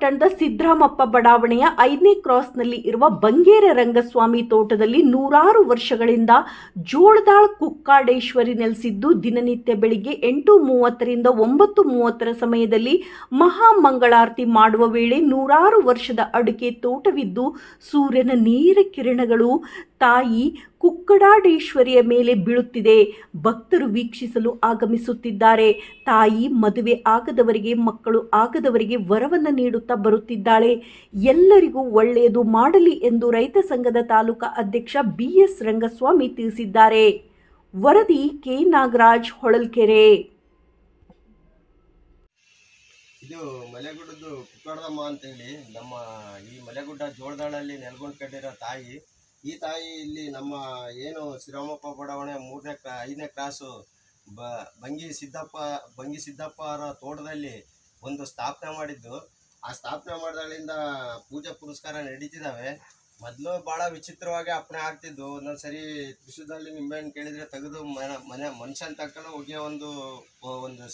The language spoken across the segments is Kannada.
ಪಟ್ಟಣದ ಸಿದ್ದರಾಮಪ್ಪ ಬಡಾವಣೆಯ 5ನೇ ಕ್ರಾಸ್ನಲ್ಲಿ ಇರುವ ಬಂಗೇರ ರಂಗಸ್ವಾಮಿ ತೋಟದಲ್ಲಿ ನೂರಾರು ವರ್ಷಗಳಿಂದ ಜೋಳದಾಳ್ ಕುಕ್ಕಾಡೇಶ್ವರಿ ನೆಲೆಸಿದ್ದು, ದಿನನಿತ್ಯ ಬೆಳಿಗ್ಗೆ 8:30 ರಿಂದ 9:30 ಸಮಯದಲ್ಲಿ ಮಹಾಮಂಗಳಾರತಿ ಮಾಡುವ ವೇಳೆ ನೂರಾರು ವರ್ಷದ ಅಡಿಕೆ ತೋಟವಿದ್ದು, ಸೂರ್ಯನ ನೇರ ಕಿರಣಗಳು ತಾಯಿ ಕುಕ್ಕಡಾಡೇಶ್ವರಿಯ ಮೇಲೆ ಬೀಳುತ್ತಿದೆ. ಭಕ್ತರು ವೀಕ್ಷಿಸಲು ಆಗಮಿಸುತ್ತಿದ್ದಾರೆ. ತಾಯಿ ಮದುವೆ ಆಗದವರಿಗೆ, ಮಕ್ಕಳು ಆಗದವರಿಗೆ ವರವನ್ನು ನೀಡುತ್ತಾ ಬರುತ್ತಿದ್ದಾಳೆ. ಎಲ್ಲರಿಗೂ ಒಳ್ಳೆಯದು ಮಾಡಲಿ ಎಂದು ರೈತ ಸಂಘದ ತಾಲೂಕಾ ಅಧ್ಯಕ್ಷ BS ರಂಗಸ್ವಾಮಿ ತಿಳಿಸಿದ್ದಾರೆ. ವರದಿ ಕೆ ನಾಗರಾಜ್, ಹೊಳಲ್ಕೆರೆ. ಇದು ಮಲೆಗುಡ್ಡದ್ದು ಕುಕ್ಕಡದಮ್ಮ ಅಂತೇಳಿ ನಮ್ಮ ಈ ಮಲೆಗುಡ್ಡ ಜೋಳದಾಳಲ್ಲಿ ನೆಲೆಗೊಂಡ್ಕೊಂಡಿರೋ ತಾಯಿ. ಈ ತಾಯಿ ಇಲ್ಲಿ ನಮ್ಮ ಏನು ಶ್ರೀರಾಮಪ್ಪ ಬಡಾವಣೆ 5ನೇ ಕ್ರಾಸು ಬಂಗಿ ಸಿದ್ದಪ್ಪ ಅವರ ತೋಟದಲ್ಲಿ ಒಂದು ಸ್ಥಾಪನೆ ಮಾಡಿದ್ದು. ಆ ಸ್ಥಾಪನೆ ಮಾಡಿದಾಗಲಿಂದ ಪೂಜೆ ಪುರಸ್ಕಾರ ನಡೀತಿದ್ದಾವೆ. ಮೊದಲು ಭಾಳ ವಿಚಿತ್ರವಾಗಿ ಅಪ್ಪಣೆ ಆಗ್ತಿದ್ದು. ಒಂದೊಂದ್ಸರಿ ತ್ರಿಶೂಲದಲ್ಲಿ ನಿಂಬೆಹಣ್ಣು ಕೇಳಿದರೆ ತೆಗೆದು ಮನುಷ್ಯನ ತಕ್ಕಲು ಹೋಗಿ ಒಂದು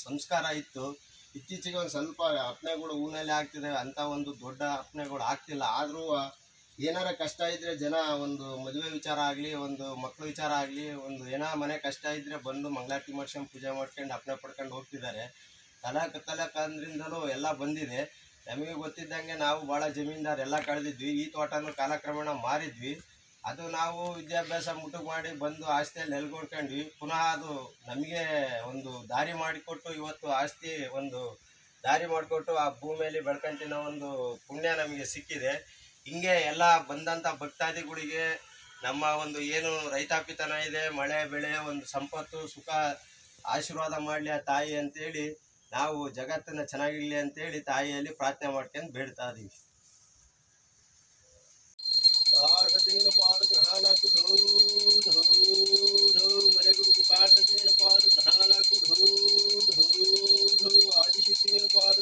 ಸಂಸ್ಕಾರ ಇತ್ತು. ಇತ್ತೀಚೆಗೆ ಒಂದು ಸ್ವಲ್ಪ ಅಪ್ಪಣೆಗಳು ಊನಲ್ಲಿ ಆಗ್ತಿದ್ದಾವೆ. ಅಂಥ ಒಂದು ದೊಡ್ಡ ಅಪ್ಪಣೆಗಳು ಆಗ್ತಿಲ್ಲ. ಆದರೂ ಏನಾರ ಕಷ್ಟ ಇದ್ದರೆ ಜನ ಒಂದು ಮದುವೆ ವಿಚಾರ ಆಗಲಿ, ಒಂದು ಮಕ್ಕಳು ವಿಚಾರ ಆಗಲಿ, ಒಂದು ಮನೆ ಕಷ್ಟ ಇದ್ದರೆ ಬಂದು ಮಂಗಳಾರತಿ ಮಾಡ್ಸ್ಕೊಂಡು ಪೂಜೆ ಮಾಡ್ಕೊಂಡು ಅಪ್ಪಣೆ ಪಡ್ಕೊಂಡು ಹೋಗ್ತಿದ್ದಾರೆ. ತಲಕ ಅಂದ್ರಿಂದಲೂ ಎಲ್ಲ ಬಂದಿದೆ. ನಮಗೆ ಗೊತ್ತಿದ್ದಂಗೆ ನಾವು ಭಾಳ ಜಮೀನ್ದಾರ್ ಎಲ್ಲ ಕಳೆದಿದ್ವಿ. ಈ ತೋಟನೂ ಕಾಲಕ್ರಮೇಣ ಮಾರಿದ್ವಿ. ಅದು ನಾವು ವಿದ್ಯಾಭ್ಯಾಸ ಮುಟುಕು ಮಾಡಿ ಬಂದು ಆಸ್ತಿಯಲ್ಲಿ ನೆಲೆಗೊಂಡ್ಕೊಂಡ್ವಿ. ಪುನಃ ಅದು ನಮಗೆ ಒಂದು ದಾರಿ ಮಾಡಿಕೊಟ್ಟು, ಇವತ್ತು ಆಸ್ತಿ ಒಂದು ದಾರಿ ಮಾಡಿಕೊಟ್ಟು ಆ ಭೂಮಿಯಲ್ಲಿ ಬೆಳ್ಕೊಂತಿನ ಒಂದು ಪುಣ್ಯ ನಮಗೆ ಸಿಕ್ಕಿದೆ. ಹಿಂಗೆ ಎಲ್ಲ ಬಂದಂಥ ಭಕ್ತಾದಿಗಳಿಗೆ ನಮ್ಮ ಒಂದು ಏನು ರೈತಾಪಿತನ ಇದೆ, ಮಳೆ ಬೆಳೆ ಒಂದು ಸಂಪತ್ತು ಸುಖ ಆಶೀರ್ವಾದ ಮಾಡಲಿ ಆ ತಾಯಿ ಅಂತೇಳಿ ನಾವು ಜಗತ್ತನ್ನು ಚೆನ್ನಾಗಿರಲಿ ಅಂತೇಳಿ ತಾಯಿಯಲ್ಲಿ ಪ್ರಾರ್ಥನೆ ಮಾಡ್ಕೊಂಡು ಬೇಡ್ತಾ ಇದೀವಿ. ಆದಿಶಕ್ತಿಯ ಪಾದ